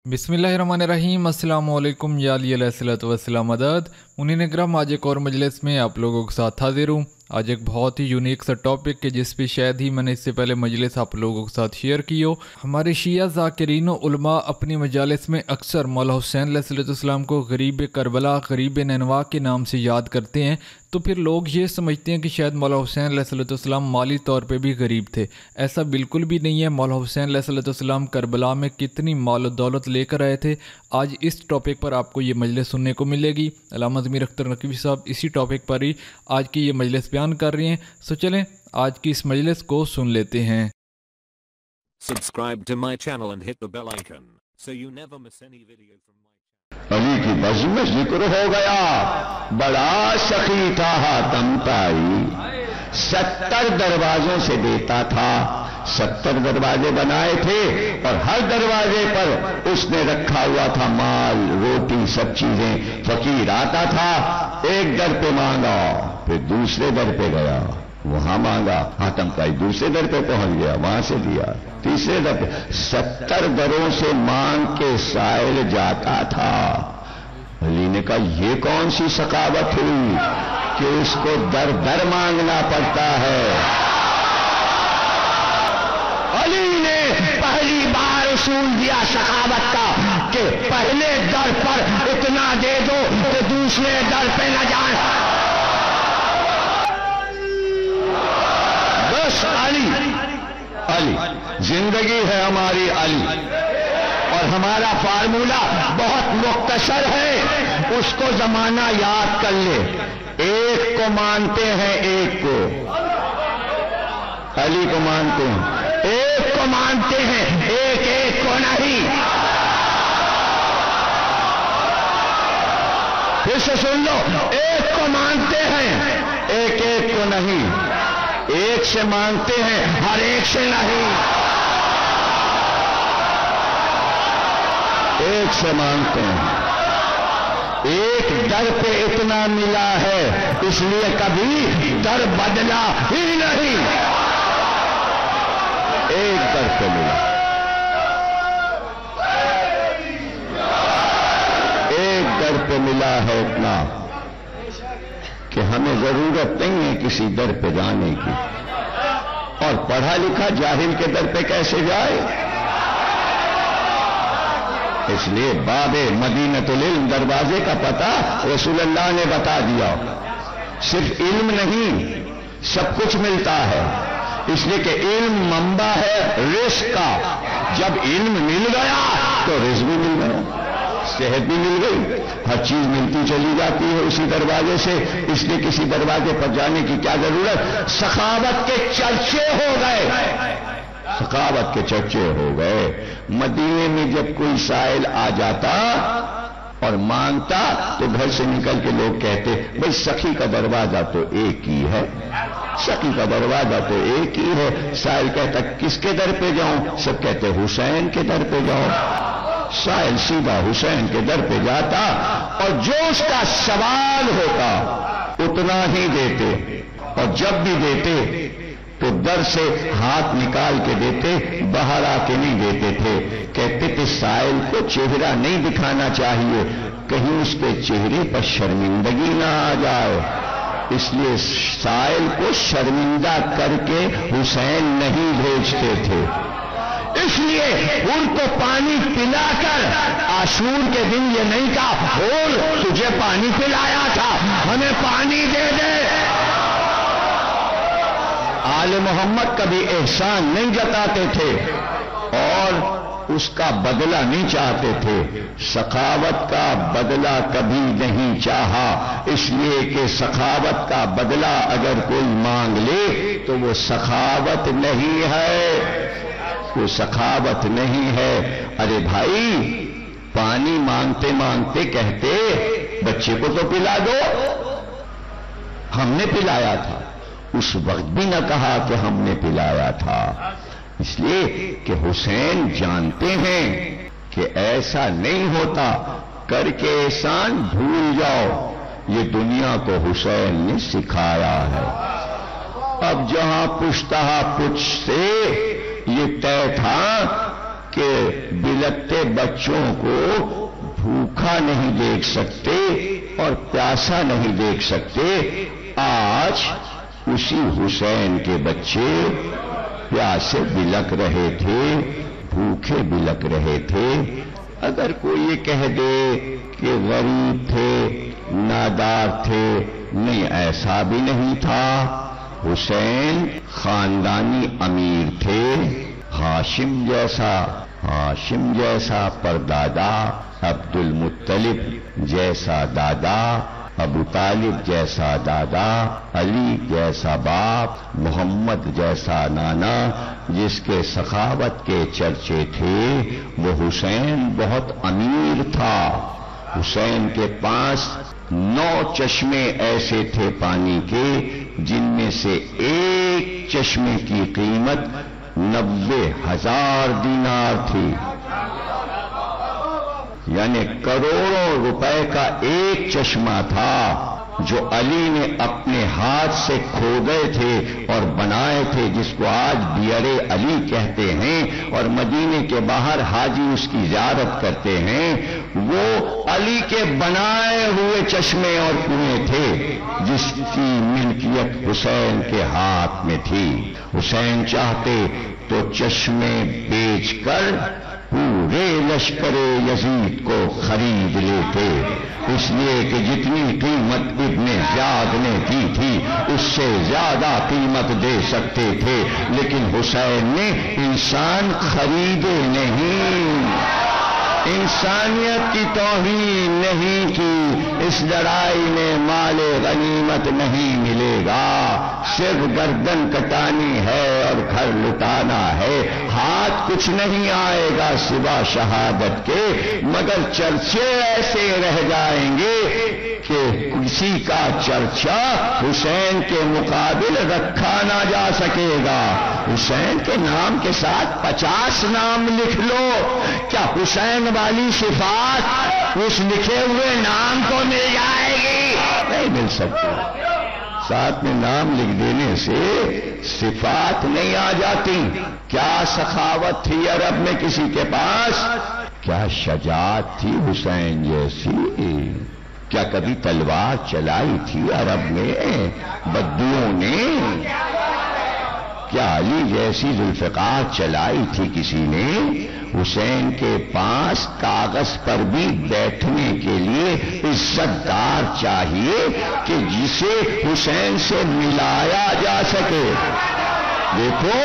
बिस्मिल्लाहिर्रहमानिर्रहीम। अस्सलाम वालेकुम या अली अलैहिस्सलातु वस्सलाम मदद। मुनीन इकराम, आज एक और मजलिस में आप लोगों के साथ हाजिर हूँ। आज एक बहुत ही यूनिक सा टॉपिक के जिस पे शायद ही मैंने इससे पहले मजलिस आप लोगों के साथ शेयर की हो। हमारे शिया ज़ाकिरीन उलमा अपनी मजालिस में अक्सर मौला हुसैन अलैहिस्सलाम को गरीब करबला, गरीब नैनवा के नाम से याद करते हैं। तो फिर लोग ये समझते हैं कि शायद मौला हुसैन अलैहिस्सलाम माली तौर पे भी गरीब थे। ऐसा बिल्कुल भी नहीं है। मौला हुसैन अलैहिस्सलाम करबला में कितनी माल और दौलत लेकर आए थे। आज इस टॉपिक पर आपको ये मजलिस सुनने को मिलेगी। अल्लामा ज़मीर अख्तर नकवी साहब इसी टॉपिक पर ही आज की ये मजलिस बयान कर रही हैं। सो चलें आज की इस मजलिस को सुन लेते हैं। Subscribe to my channel and hit the bell icon so you never miss any video from my channel. Ali की बज़्म में जिक्र हो गया, बड़ा सखी था हातम ताई, 70 दरवाजों से देता था। 70 दरवाजे बनाए थे और हर दरवाजे पर उसने रखा हुआ था माल, रोटी, सब चीजें। फकीर आता था, एक दर पे मांगा, फिर दूसरे दर पे गया, वहां मांगा, हातम ताई दूसरे दर पे पहुंच गया, वहां से दिया, तीसरे दर पे। 70 दरों से मांग के साइल जाता था। अली ने कहा ये कौन सी सखावत हुई कि उसको दर दर मांगना पड़ता है। अली ने पहली बार उसूल दिया सखावत का कि पहले दर पर इतना दे दो कि दूसरे दर पे न जाए। बस अली अली जिंदगी है हमारी अली। और हमारा फार्मूला बहुत मुख्तसर है, उसको जमाना याद कर ले। एक को मानते हैं, एक को, अली को मानते हैं, एक को मानते हैं, एक एक को नहीं। फिर से सुन लो, एक को मानते हैं, एक एक को नहीं। एक से मांगते हैं, हर एक से नहीं। एक से मांगते हैं। एक दर पे इतना मिला है, इसलिए कभी दर बदला ही नहीं। एक दर पे मिला, एक दर पे मिला है इतना कि हमें जरूरत नहीं है किसी दर पे जाने की। और पढ़ा लिखा जाहिल के दर पे कैसे जाए? इसलिए बाबे मदीनतुल इल्म, दरवाजे का पता रसूलुल्लाह ने बता दिया। सिर्फ इल्म नहीं, सब कुछ मिलता है। इसलिए कि इल्म मंबा है रिस्क का। जब इल्म मिल गया तो रिस्क भी मिल गया, सेहत भी मिल गई, हर चीज मिलती चली जाती है उसी दरवाजे से। इसलिए किसी दरवाजे पर जाने की क्या जरूरत। सखावत के चर्चे हो गए, सखावत के चर्चे हो गए। मदीने में जब कोई साइल आ जाता और मांगता तो घर से निकल के लोग कहते भाई सखी का दरवाजा तो एक ही है, सखी का दरवाजा तो एक ही है। साइल कहता किसके दर पे जाऊं? सब कहते हुसैन के दर पे जाओ। साइल सीधा हुसैन के दर पे जाता और जो उसका सवाल होता उतना ही देते। और जब भी देते तो दर से हाथ निकाल के देते, बाहर आके नहीं देते थे। कहते थे साइल को चेहरा नहीं दिखाना चाहिए, कहीं उसके चेहरे पर शर्मिंदगी ना आ जाए। इसलिए साइल को शर्मिंदा करके हुसैन नहीं भेजते थे। इसलिए उनको पानी पिलाकर आशूर के दिन ये नहीं कहा बोल तुझे पानी पिलाया था, हमें पानी दे दे। आले मोहम्मद कभी एहसान नहीं जताते थे और उसका बदला नहीं चाहते थे। सखावत का बदला कभी नहीं चाहा, इसलिए कि सखावत का बदला अगर कोई मांग ले तो वो सखावत नहीं है, वो सखावत नहीं है। अरे भाई पानी मांगते मांगते कहते बच्चे को तो पिला दो, हमने पिलाया था। उस वक्त भी न कहा कि हमने पिलाया था, इसलिए कि हुसैन जानते हैं कि ऐसा नहीं होता। करके एहसान भूल जाओ, ये दुनिया को हुसैन ने सिखाया है। अब जहां पुश्तहा पुछ से ये तय था کہ بلکتے بچوں کو بھوکا نہیں دیکھ سکتے اور پیاسا نہیں دیکھ سکتے، آج اسی حسین کے بچے پیاسے بلک رہے تھے، بھوکے بلک رہے تھے۔ اگر کوئی یہ کہہ دے کہ غریب تھے، نادار تھے، نہیں، ایسا بھی نہیں تھا۔ حسین خاندانی امیر تھے، ہاشم جیسا پردادا، عبد المطلب جیسا دادا، ابو طالب جیسا دادا، علی جیسا باپ، محمد جیسا نانا، جس کے سخاوت کے چرچے تھے، وہ حسین بہت امیر تھا۔ حسین کے پاس 9 چشمے ایسے تھے پانی کے، جن میں سے ایک چشمے کی قیمت 90,000 دینار تھی، یعنی کروڑوں روپے کا ایک چشمہ تھا جو علی نے اپنے ہاتھ سے کھودے تھے اور بنائے تھے، جس کو آج بئر علی کہتے ہیں، اور مدینے کے باہر حاجی اس کی زیارت کرتے ہیں۔ وہ علی کے بنائے ہوئے چشمے اور کنویں تھے، جس کی ملکیت حسین کے ہاتھ میں تھی۔ حسین چاہتے تو چشمے بیچ کر پورے لشکر یزید کو خرید لیتے، اس لیے کہ جتنی قیمت ابن زیاد نے کی تھی اس سے زیادہ قیمت دے سکتے تھے، لیکن حسین نے انسان خریدے نہیں، انسانیت کی توہین نہیں کی۔ اس لڑائی میں مال غنیمت نہیں ملے گا، صرف گردن کٹانی ہے اور گھر لٹانا ہے، ہاتھ کچھ نہیں آئے گا سوا شہادت کے، مگر چرچے ایسے رہ جائیں گے کہ کسی کا چرچا حسین کے مقابل رکھا نہ جا سکے گا۔ حسین کے نام کے ساتھ 50 نام لکھ لو، کیا حسین والی صفات اس لکھے ہوئے نام کو مل جائے گی؟ نہیں مل سکتی۔ ساتھ میں نام لکھ دینے سے صفات نہیں آ جاتی۔ کیا سخاوت تھی عرب میں کسی کے پاس، کیا شجاعت تھی حسین جیسی، کیا کبھی تلوار چلائی تھی عرب میں بدوؤں نے، کیا علی جیسی ذوالفقار چلائی تھی کسی نے؟ حسین کے پاس کاغذ پر بھی بیٹھنے کے لیے عزت دار چاہیے کہ جسے حسین سے ملایا جا سکے۔ دیکھو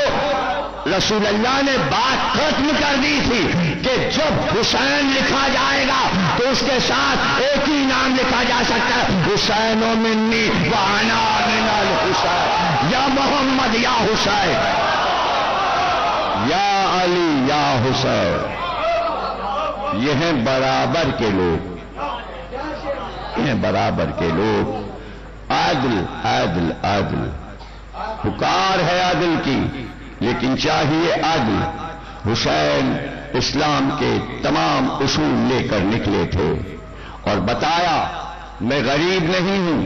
رسول اللہ نے بات ختم کر دی تھی کہ جب حسین لکھا جائے گا تو اس کے ساتھ ایک ہی نام لکھا جا سکتا ہے، حسین و منی وانا من الحسین، یا محمد یا حسین، یا علی یا حسین۔ یہ ہیں برابر کے لوگ، یہ ہیں برابر کے لوگ۔ عدل عدل عدل، پکار ہے عدل کی، لیکن چاہیے عدل۔ حسین اسلام کے تمام اصول لے کر نکلے تھے اور بتایا میں غریب نہیں ہوں،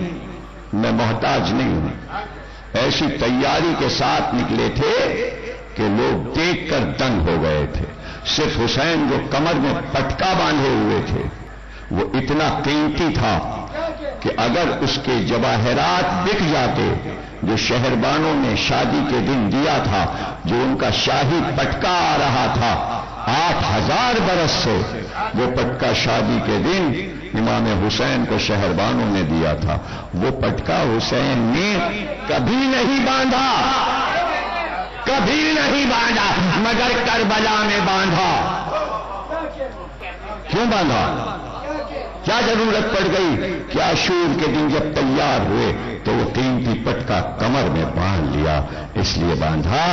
میں محتاج نہیں ہوں۔ ایسی تیاری کے ساتھ نکلے تھے کہ لوگ دیکھ کر دنگ ہو گئے تھے۔ صرف حسین جو کمر میں پٹکا باندھے ہوئے تھے وہ اتنا قیمتی تھا کہ اگر اس کے جواہرات بک جاتے، جو شہربانوں نے شادی کے دن دیا تھا، جو ان کا شاہی پٹکا آ رہا تھا 8000 برس سے، وہ پٹکا شادی کے دن امام حسین کو شہربانوں نے دیا تھا، وہ پٹکا حسین نے کبھی نہیں باندھا، کبھی نہیں باندھا، مگر کربلا میں باندھا۔ کیوں باندھا؟ کیا ضرورت پڑ گئی؟ کیا عاشور کے دن جب تیار ہوئے تو وہ قیمتی پٹکا کمر میں باندھ لیا، اس لیے باندھا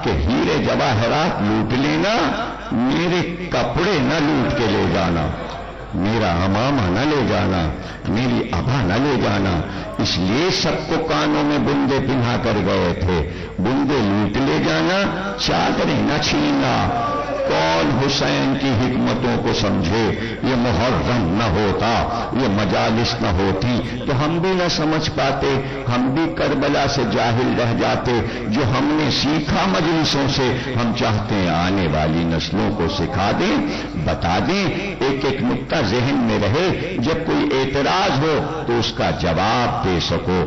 کہ ہیرے جواہرات لوٹ لینا، میرے کپڑے نہ لوٹ کے لے جانا، میرا امامہ نہ لے جانا، میری ابا نہ لے جانا۔ اس لیے سب کو کانوں میں بندے پہنا کر گئے تھے، بندے لوٹ لے جانا، چادریں نہ چھیننا۔ कौन हुसैन की हिकमतों को समझे। ये मुहर्रम न होता, ये मजालिस न होती तो हम भी न समझ पाते, हम भी करबला से जाहिल रह जाते। जो हमने सीखा मजलिसों से हम चाहते हैं आने वाली नस्लों को सिखा दें, बता दें, एक एक नुक्ता ज़हन में रहे, जब कोई एतराज हो तो उसका जवाब दे सको।